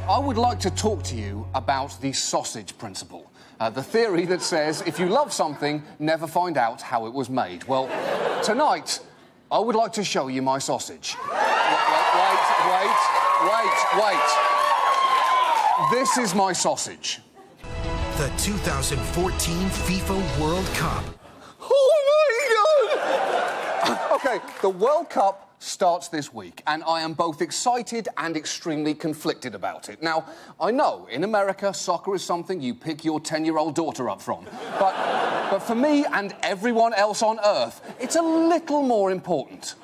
I would like to talk to you about the sausage principle. The theory that says if you love something, never find out how it was made. Well, tonight, I would like to show you my sausage. Wait. This is my sausage. The 2014 FIFA World Cup. Oh my God! OK, the World Cup starts this week, and I am both excited and extremely conflicted about it. Now, I know, in America, soccer is something you pick your 10-year-old daughter up from. But for me and everyone else on Earth, it's a little more important.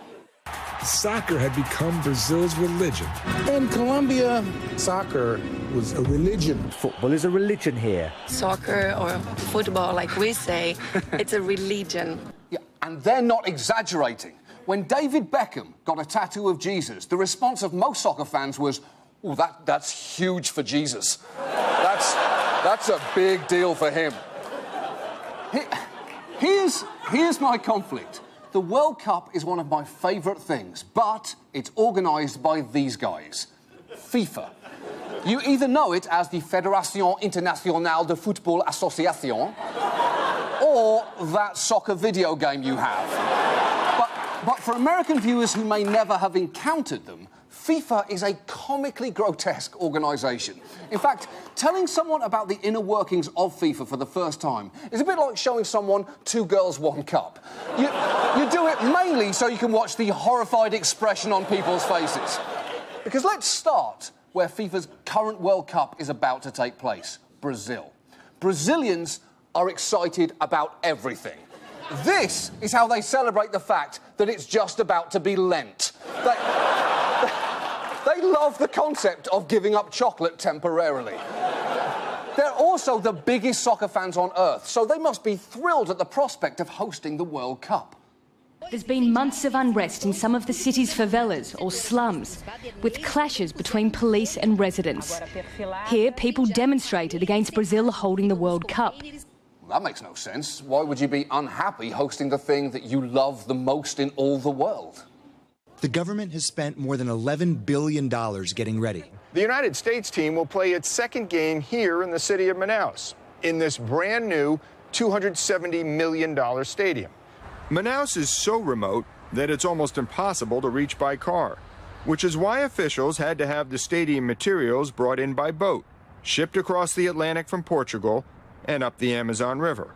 Soccer had become Brazil's religion. In Colombia, soccer was a religion. Football is a religion here. Soccer, or football, like we say, it's a religion. Yeah, and they're not exaggerating. When David Beckham got a tattoo of Jesus, the response of most soccer fans was, "Oh, that's huge for Jesus. That's a big deal for him." Here's my conflict. The World Cup is one of my favourite things, but it's organised by these guys, FIFA. You either know it as the Fédération Internationale de Football Association, or that soccer video game you have. But for American viewers who may never have encountered them, FIFA is a comically grotesque organisation. In fact, telling someone about the inner workings of FIFA for the first time is a bit like showing someone Two Girls, One Cup. You do it mainly so you can watch the horrified expression on people's faces. Because let's start where FIFA's current World Cup is about to take place, Brazil. Brazilians are excited about everything. This is how they celebrate the fact that it's just about to be Lent. They love the concept of giving up chocolate temporarily. They're also the biggest soccer fans on Earth, so they must be thrilled at the prospect of hosting the World Cup. There's been months of unrest in some of the city's favelas or slums, with clashes between police and residents. Here, people demonstrated against Brazil holding the World Cup. That makes no sense. Why would you be unhappy hosting the thing that you love the most in all the world? The government has spent more than $11 billion getting ready. The United States team will play its second game here in the city of Manaus, in this brand new $270 million stadium. Manaus is so remote that it's almost impossible to reach by car, which is why officials had to have the stadium materials brought in by boat, shipped across the Atlantic from Portugal and up the Amazon River.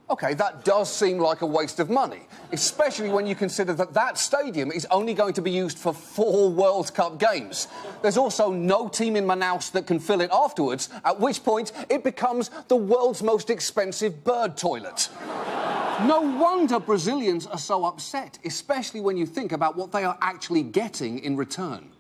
OK, that does seem like a waste of money, especially when you consider that that stadium is only going to be used for 4 World Cup games. There's also no team in Manaus that can fill it afterwards, at which point it becomes the world's most expensive bird toilet. No wonder Brazilians are so upset, especially when you think about what they are actually getting in return.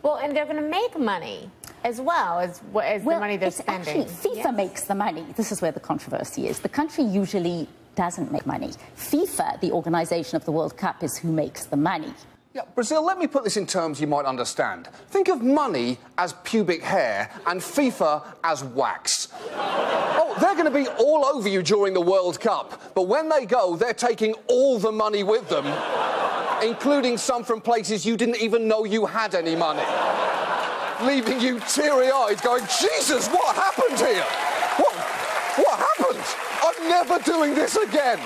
Well, and they're going to make money as well as the money they're spending. Actually, FIFA makes the money. This is where the controversy is. The country usually doesn't make money. FIFA, the organisation of the World Cup, is who makes the money. Yeah, Brazil, let me put this in terms you might understand. Think of money as pubic hair and FIFA as wax. Oh, they're going to be all over you during the World Cup, but when they go, they're taking all the money with them, including some from places you didn't even know you had any money, leaving you teary-eyed going, Jesus, what happened here? What happened? I'm never doing this again.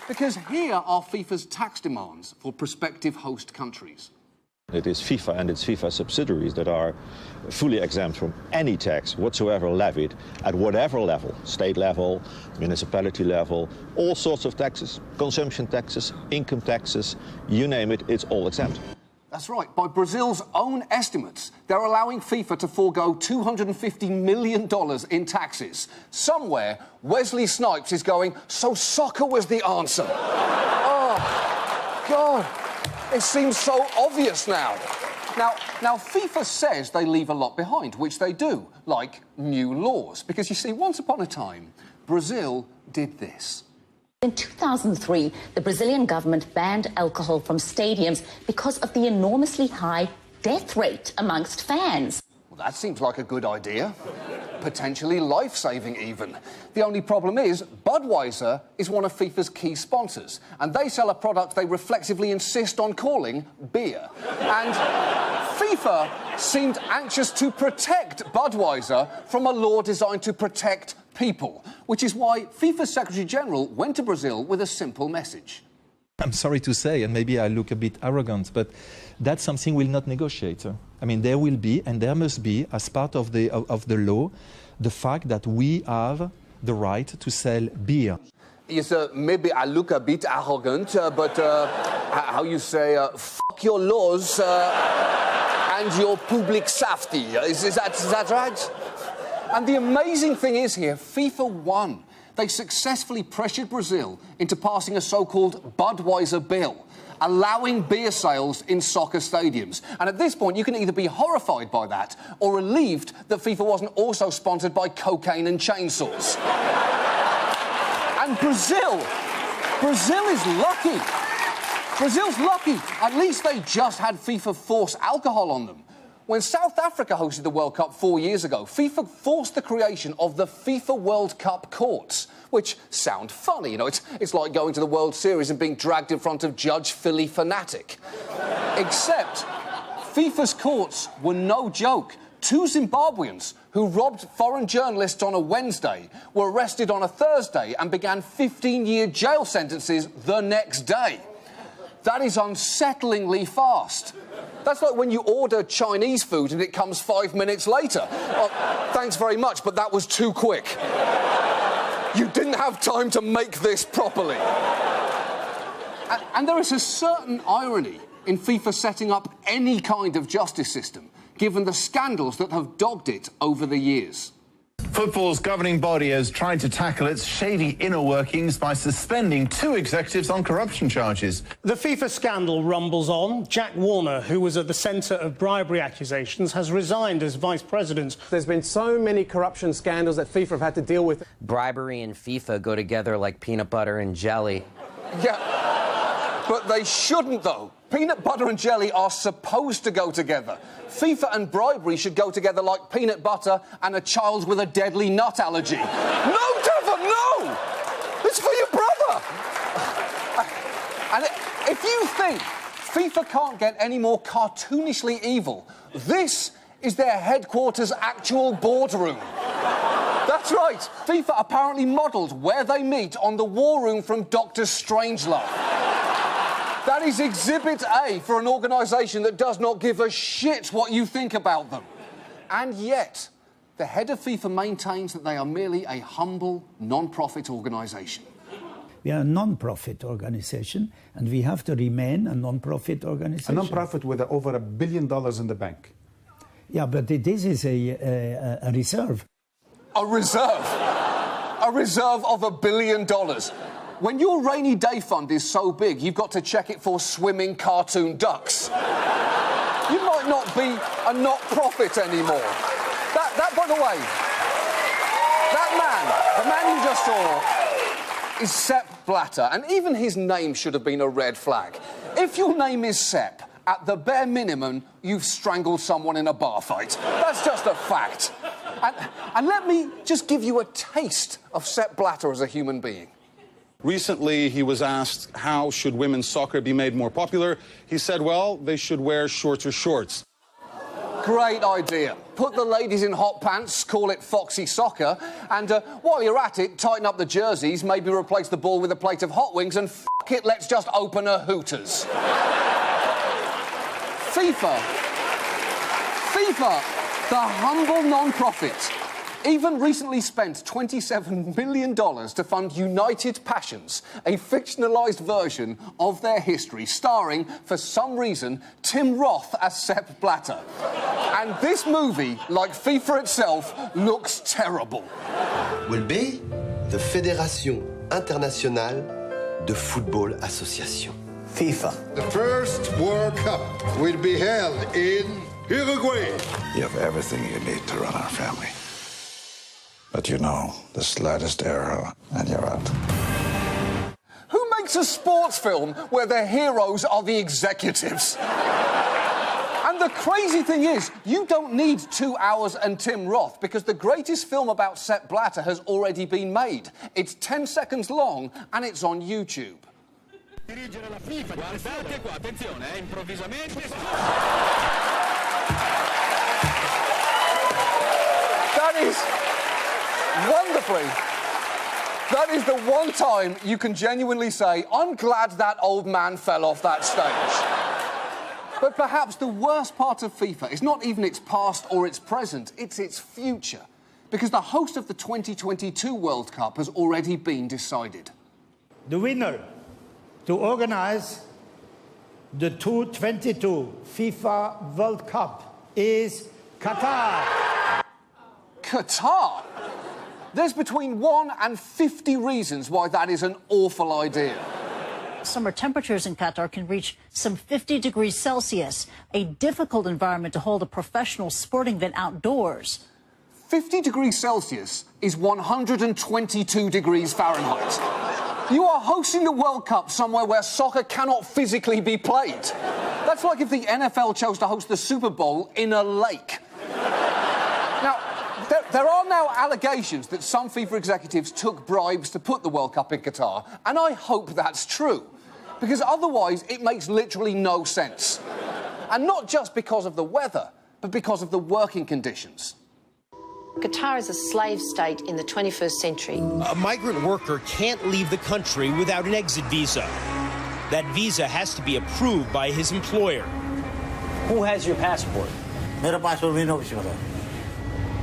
Because here are FIFA's tax demands for prospective host countries. It is FIFA and its FIFA subsidiaries that are fully exempt from any tax whatsoever levied at whatever level, state level, municipality level, all sorts of taxes, consumption taxes, income taxes, you name it, it's all exempt. That's right. By Brazil's own estimates, they're allowing FIFA to forego $250 million in taxes. Somewhere, Wesley Snipes is going, so soccer was the answer. Oh, God. It seems so obvious now. Now, FIFA says they leave a lot behind, which they do, like new laws. Because, you see, once upon a time, Brazil did this. In 2003, the Brazilian government banned alcohol from stadiums because of the enormously high death rate amongst fans. Well, that seems like a good idea. Potentially life-saving, even. The only problem is, Budweiser is one of FIFA's key sponsors, and they sell a product they reflexively insist on calling beer. And FIFA seemed anxious to protect Budweiser from a law designed to protect people, which is why FIFA's Secretary-General went to Brazil with a simple message. I'm sorry to say, and maybe I look a bit arrogant, but that's something we'll not negotiate. I mean, there will be, and there must be, as part of the law, the fact that we have the right to sell beer. Yes, maybe I look a bit arrogant, but how you say, fuck your laws and your public safety. Is that right? And the amazing thing is here, FIFA won. They successfully pressured Brazil into passing a so-called Budweiser bill, allowing beer sales in soccer stadiums. And at this point, you can either be horrified by that or relieved that FIFA wasn't also sponsored by cocaine and chainsaws. And Brazil is lucky. Brazil's lucky. At least they just had FIFA force alcohol on them. When South Africa hosted the World Cup 4 years ago, FIFA forced the creation of the FIFA World Cup courts, which sound funny. You know, it's like going to the World Series and being dragged in front of Judge Philly Fanatic. Except FIFA's courts were no joke. 2 Zimbabweans who robbed foreign journalists on a Wednesday were arrested on a Thursday and began 15-year jail sentences the next day. That is unsettlingly fast. That's like when you order Chinese food and it comes 5 minutes later. Well, thanks very much, but that was too quick. You didn't have time to make this properly. And there is a certain irony in FIFA setting up any kind of justice system, given the scandals that have dogged it over the years. Football's governing body has tried to tackle its shady inner workings by suspending 2 executives on corruption charges. The FIFA scandal rumbles on. Jack Warner, who was at the centre of bribery accusations, has resigned as vice president. There's been so many corruption scandals that FIFA have had to deal with. Bribery and FIFA go together like peanut butter and jelly. Yeah, but they shouldn't, though. Peanut butter and jelly are supposed to go together. FIFA and bribery should go together like peanut butter and a child with a deadly nut allergy. No, Devon, no! It's for your brother! And if you think FIFA can't get any more cartoonishly evil, this is their headquarters' actual boardroom. That's right. FIFA apparently modelled where they meet on the war room from Dr. Strangelove. That is Exhibit A for an organisation that does not give a shit what you think about them. And yet, the head of FIFA maintains that they are merely a humble, non-profit organisation. We are a non-profit organisation, and we have to remain a non-profit organisation. A non-profit with over $1 billion in the bank. Yeah, but this is a reserve. A reserve? A reserve of $1 billion. When your rainy day fund is so big, you've got to check it for swimming cartoon ducks. You might not be a not-profit anymore. That, by the way, the man you just saw is Sepp Blatter, and even his name should have been a red flag. If your name is Sepp, at the bare minimum, you've strangled someone in a bar fight. That's just a fact. And let me just give you a taste of Sepp Blatter as a human being. Recently, he was asked, how should women's soccer be made more popular? He said, well, they should wear shorter shorts. Great idea. Put the ladies in hot pants, call it Foxy Soccer, and while you're at it, tighten up the jerseys, maybe replace the ball with a plate of hot wings, and f*** it, let's just open a Hooters. FIFA, the humble non-profit, even recently spent $27 million to fund United Passions, a fictionalised version of their history, starring, for some reason, Tim Roth as Sepp Blatter. And this movie, like FIFA itself, looks terrible. Will be the Fédération Internationale de Football Association. FIFA. The first World Cup will be held in Uruguay. You have everything you need to run our family. But you know, the slightest error and you're out. Who makes a sports film where their heroes are the executives? And the crazy thing is, you don't need 2 hours and Tim Roth, because the greatest film about Sepp Blatter has already been made. It's 10 seconds long and it's on YouTube. Dirigere la FIFA. Guardate qua, attenzione, improvvisamente. is wonderfully. That is the one time you can genuinely say, I'm glad that old man fell off that stage. But perhaps the worst part of FIFA is not even its past or its present, it's its future. Because the host of the 2022 World Cup has already been decided. The winner to organize the 2022 FIFA World Cup is Qatar. Qatar? There's between 1 and 50 reasons why that is an awful idea. Summer temperatures in Qatar can reach some 50 degrees Celsius, a difficult environment to hold a professional sporting event outdoors. 50 degrees Celsius is 122 degrees Fahrenheit. You are hosting the World Cup somewhere where soccer cannot physically be played. That's like if the NFL chose to host the Super Bowl in a lake. Now, there are now allegations that some FIFA executives took bribes to put the World Cup in Qatar, and I hope that's true, because otherwise it makes literally no sense. And not just because of the weather, but because of the working conditions. Qatar is a slave state in the 21st century. A migrant worker can't leave the country without an exit visa. That visa has to be approved by his employer. Who has your passport?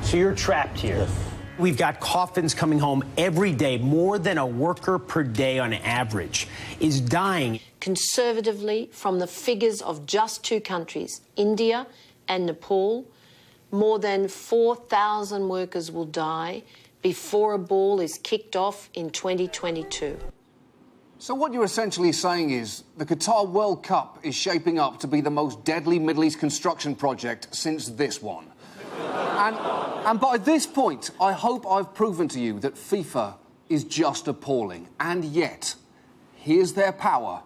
So you're trapped here. Yes. We've got coffins coming home every day. More than a worker per day on average is dying. Conservatively, from the figures of just two countries, India and Nepal, more than 4,000 workers will die before a ball is kicked off in 2022. So what you're essentially saying is the Qatar World Cup is shaping up to be the most deadly Middle East construction project since this one. And by this point, I hope I've proven to you that FIFA is just appalling. And yet, here's their power.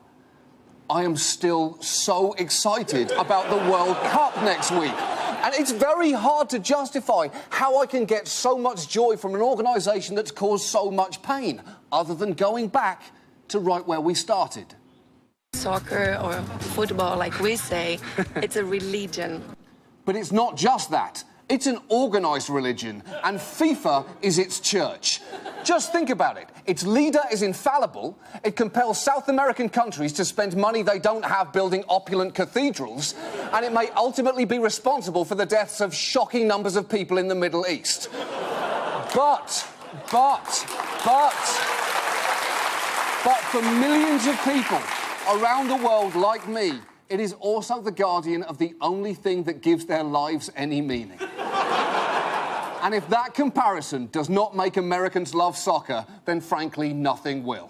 I am still so excited about the World Cup next week. And it's very hard to justify how I can get so much joy from an organisation that's caused so much pain, other than going back to right where we started. Soccer or football, like we say, it's a religion. But it's not just that. It's an organised religion, and FIFA is its church. Just think about it. Its leader is infallible. It compels South American countries to spend money they don't have building opulent cathedrals, and it may ultimately be responsible for the deaths of shocking numbers of people in the Middle East. But for millions of people around the world like me, it is also the guardian of the only thing that gives their lives any meaning. And if that comparison does not make Americans love soccer, then frankly, nothing will.